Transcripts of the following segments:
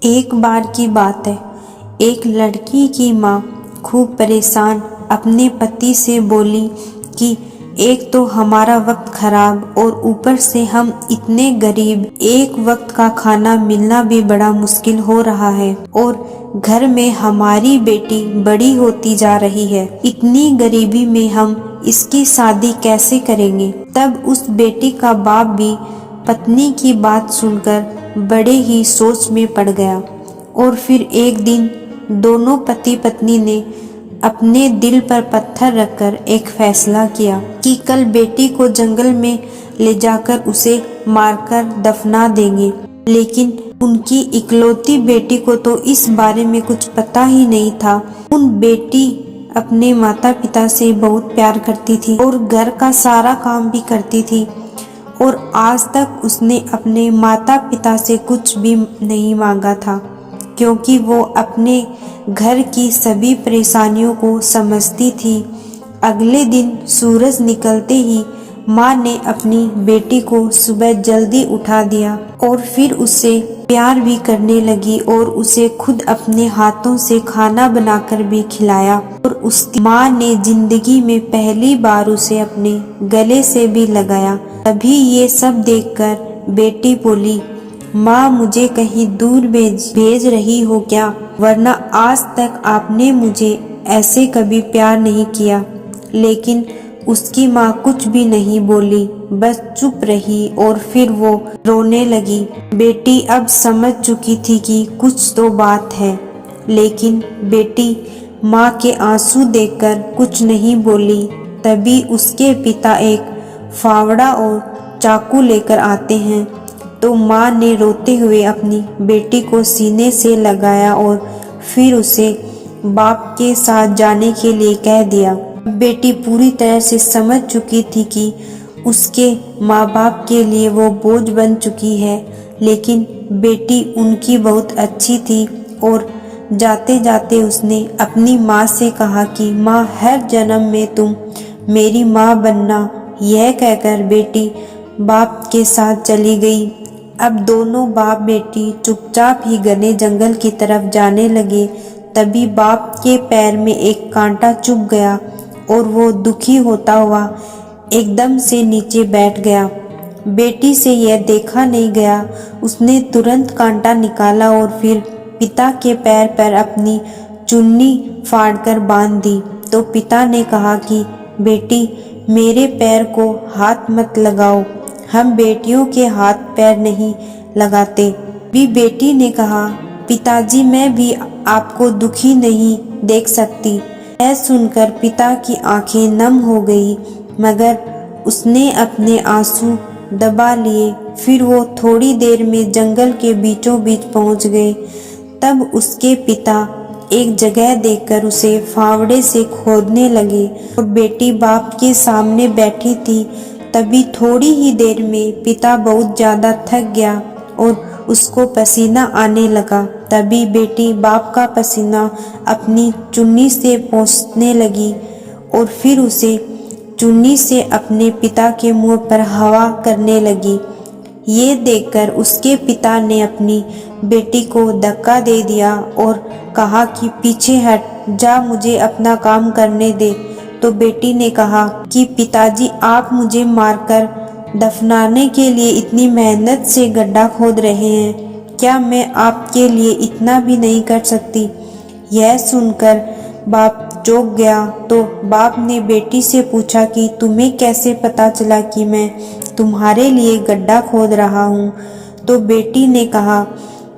एक बार की बात है, एक लड़की की माँ खूब परेशान अपने पति से बोली कि एक तो हमारा वक्त खराब और ऊपर से हम इतने गरीब, एक वक्त का खाना मिलना भी बड़ा मुश्किल हो रहा है और घर में हमारी बेटी बड़ी होती जा रही है। इतनी गरीबी में हम इसकी शादी कैसे करेंगे। तब उस बेटी का बाप भी पत्नी की बात सुनकर बड़े ही सोच में पड़ गया और फिर एक दिन दोनों पति पत्नी ने अपने दिल पर पत्थर रखकर एक फैसला किया कि कल बेटी को जंगल में ले जाकर उसे मारकर दफना देंगे। लेकिन उनकी इकलौती बेटी को तो इस बारे में कुछ पता ही नहीं था। उन बेटी अपने माता पिता से बहुत प्यार करती थी और घर का सारा काम भी करती थी और आज तक उसने अपने माता पिता से कुछ भी नहीं मांगा था, क्योंकि वो अपने घर की सभी परेशानियों को समझती थी। अगले दिन सूरज निकलते ही माँ ने अपनी बेटी को सुबह जल्दी उठा दिया और फिर उसे प्यार भी करने लगी और उसे खुद अपने हाथों से खाना बनाकर भी खिलाया और उसकी माँ ने जिंदगी में पहली बार उसे अपने गले से भी लगाया। तभी ये सब देखकर बेटी बोली, माँ मुझे कहीं दूर भेज रही हो क्या, वरना आज तक आपने मुझे ऐसे कभी प्यार नहीं किया। लेकिन उसकी माँ कुछ भी नहीं बोली, बस चुप रही और फिर वो रोने लगी। बेटी अब समझ चुकी थी कि कुछ तो बात है, लेकिन बेटी माँ के आंसू देखकर कुछ नहीं बोली। तभी उसके पिता एक फावड़ा और चाकू लेकर आते हैं, तो माँ ने रोते हुए अपनी बेटी को सीने से लगाया और फिर उसे बाप के साथ जाने के लिए कह दिया। बेटी पूरी तरह से समझ चुकी थी कि उसके माँ बाप के लिए वो बोझ बन चुकी है, लेकिन बेटी उनकी बहुत अच्छी थी और जाते जाते उसने अपनी माँ से कहा कि माँ हर जन्म में तुम मेरी माँ बनना। यह कहकर बेटी बाप के साथ चली गई। अब दोनों बाप बेटी चुपचाप ही घने जंगल की तरफ जाने लगे। तभी बाप के पैर में एक कांटा चुभ गया और वो दुखी होता हुआ एकदम से नीचे बैठ गया। बेटी से यह देखा नहीं गया। उसने तुरंत कांटा निकाला और फिर पिता के पैर पर अपनी चुन्नी फाड़कर बांध दी। तो पिता ने कहा कि बेटी मेरे पैर को हाथ मत लगाओ, हम बेटियों के हाथ पैर नहीं लगाते। भी बेटी ने कहा, पिताजी मैं भी आपको दुखी नहीं देख सकती। यह सुनकर पिता की आंखें नम हो गई, मगर उसने अपने आंसू दबा लिए। फिर वो थोड़ी देर में जंगल के बीचों बीच पहुंच गए। तब उसके पिता एक जगह देखकर उसे फावड़े से खोदने लगे और बेटी बाप के सामने बैठी थी। तभी थोड़ी ही देर में पिता बहुत ज़्यादा थक गया और उसको पसीना आने लगा। तभी बेटी बाप का पसीना अपनी चुन्नी से पोंछने लगी और फिर उसे चुन्नी से अपने पिता के मुंह पर हवा करने लगी। ये देखकर उसके पिता ने अपनी बेटी को धक्का दे दिया और कहा कि पीछे हट जा, मुझे अपना काम करने दे। तो बेटी ने कहा कि पिताजी आप मुझे मारकर दफनाने के लिए इतनी मेहनत से गड्ढा खोद रहे हैं, क्या मैं आपके लिए इतना भी नहीं कर सकती। यह सुनकर बाप चौंक गया। तो बाप ने बेटी से पूछा कि तुम्हें कैसे पता चला कि मैं तुम्हारे लिए गड्ढा खोद रहा हूँ। तो बेटी ने कहा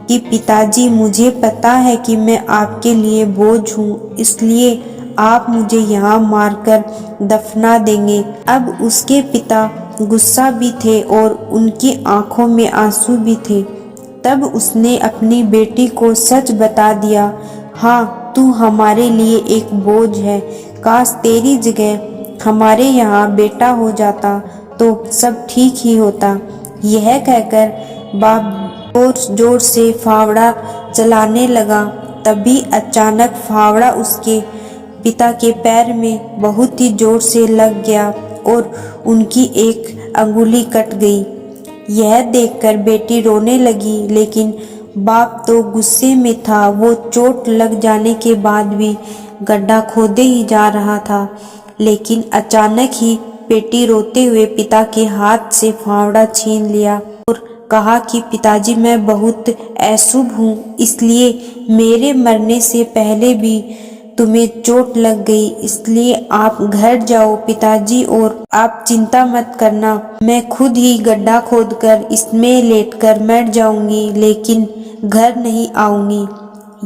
कि पिताजी मुझे पता है कि मैं आपके लिए बोझ हूँ, इसलिए आप मुझे यहाँ मारकर दफना देंगे। अब उसके पिता गुस्सा भी थे और उनकी आंखों में आंसू भी थे। तब उसने अपनी बेटी को सच बता दिया, हाँ तू हमारे लिए एक बोझ है, काश तेरी जगह हमारे यहाँ बेटा हो जाता तो सब ठीक ही होता। यह कहकर बाप जोर जोर से फावड़ा चलाने लगा। तभी अचानक फावड़ा उसके पिता के पैर में बहुत ही जोर से लग गया और उनकी एक अंगुली कट गई। यह देखकर बेटी रोने लगी, लेकिन बाप तो गुस्से में था। वो चोट लग जाने के बाद भी गड्ढा खोदे ही जा रहा था, लेकिन अचानक ही बेटी रोते हुए पिता के हाथ से फावड़ा छीन लिया और कहा कि पिताजी, मैं बहुत अशुभ हूँ, इसलिए मेरे मरने से पहले भी तुम्हें चोट लग गई, इसलिए आप घर जाओ पिताजी और आप चिंता मत करना, मैं खुद ही गड्ढा खोदकर इसमें लेटकर मर जाऊंगी, लेकिन घर नहीं आऊंगी।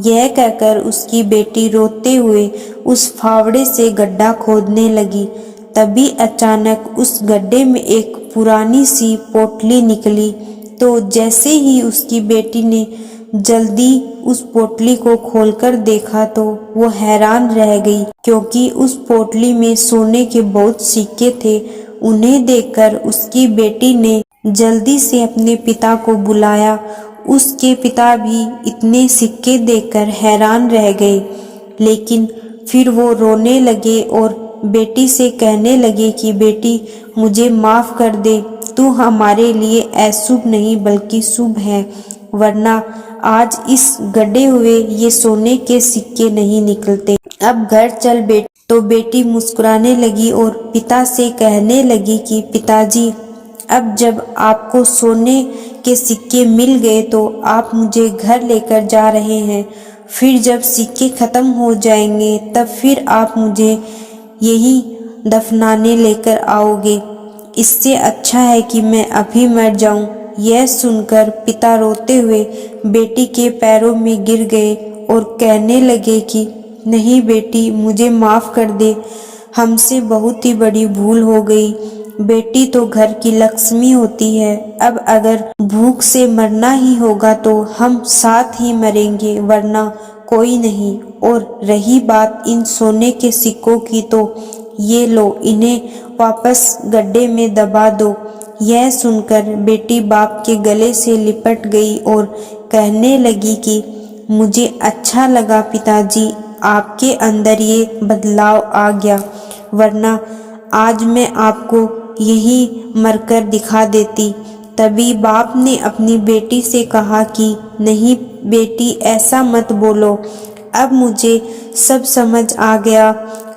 यह कहकर उसकी बेटी रोते हुए उस फावड़े से गड्ढा खोदने लगी। तभी अचानक उस गड्ढे में एक पुरानी सी पोटली निकली। तो जैसे ही उसकी बेटी ने जल्दी उस पोटली को खोलकर देखा तो वो हैरान रह गई, क्योंकि उस पोटली में सोने के बहुत सिक्के थे। उन्हें देखकर उसकी बेटी ने जल्दी से अपने पिता को बुलाया। उसके पिता भी इतने सिक्के देखकर हैरान रह गए, लेकिन फिर वो रोने लगे और बेटी से कहने लगे कि बेटी, मुझे माफ़ कर दे, तू हमारे लिए अशुभ नहीं बल्कि शुभ है, वरना आज इस गड्ढे हुए ये सोने के सिक्के नहीं निकलते। अब घर चल बेटी। तो बेटी मुस्कुराने लगी और पिता से कहने लगी कि पिताजी, अब जब आपको सोने के सिक्के मिल गए तो आप मुझे घर लेकर जा रहे हैं, फिर जब सिक्के खत्म हो जाएंगे तब फिर आप मुझे यही दफनाने लेकर आओगे। इससे अच्छा है कि मैं अभी मर जाऊं। यह सुनकर पिता रोते हुए बेटी के पैरों में गिर गए और कहने लगे कि नहीं बेटी, मुझे माफ़ कर दे, हमसे बहुत ही बड़ी भूल हो गई। बेटी तो घर की लक्ष्मी होती है, अब अगर भूख से मरना ही होगा तो हम साथ ही मरेंगे, वरना कोई नहीं। और रही बात इन सोने के सिक्कों की, तो ये लो, इन्हें वापस गड्ढे में दबा दो। यह सुनकर बेटी बाप के गले से लिपट गई और कहने लगी कि मुझे अच्छा लगा पिताजी, आपके अंदर ये बदलाव आ गया, वरना आज मैं आपको यही मरकर दिखा देती। तभी बाप ने अपनी बेटी से कहा कि नहीं बेटी, ऐसा मत बोलो, अब मुझे सब समझ आ गया,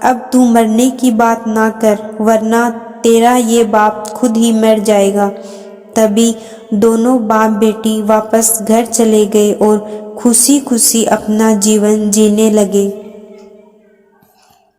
अब तू मरने की बात ना कर, वरना तेरा ये बाप खुद ही मर जाएगा। तभी दोनों बाप बेटी वापस घर चले गए और खुशी खुशी अपना जीवन जीने लगे।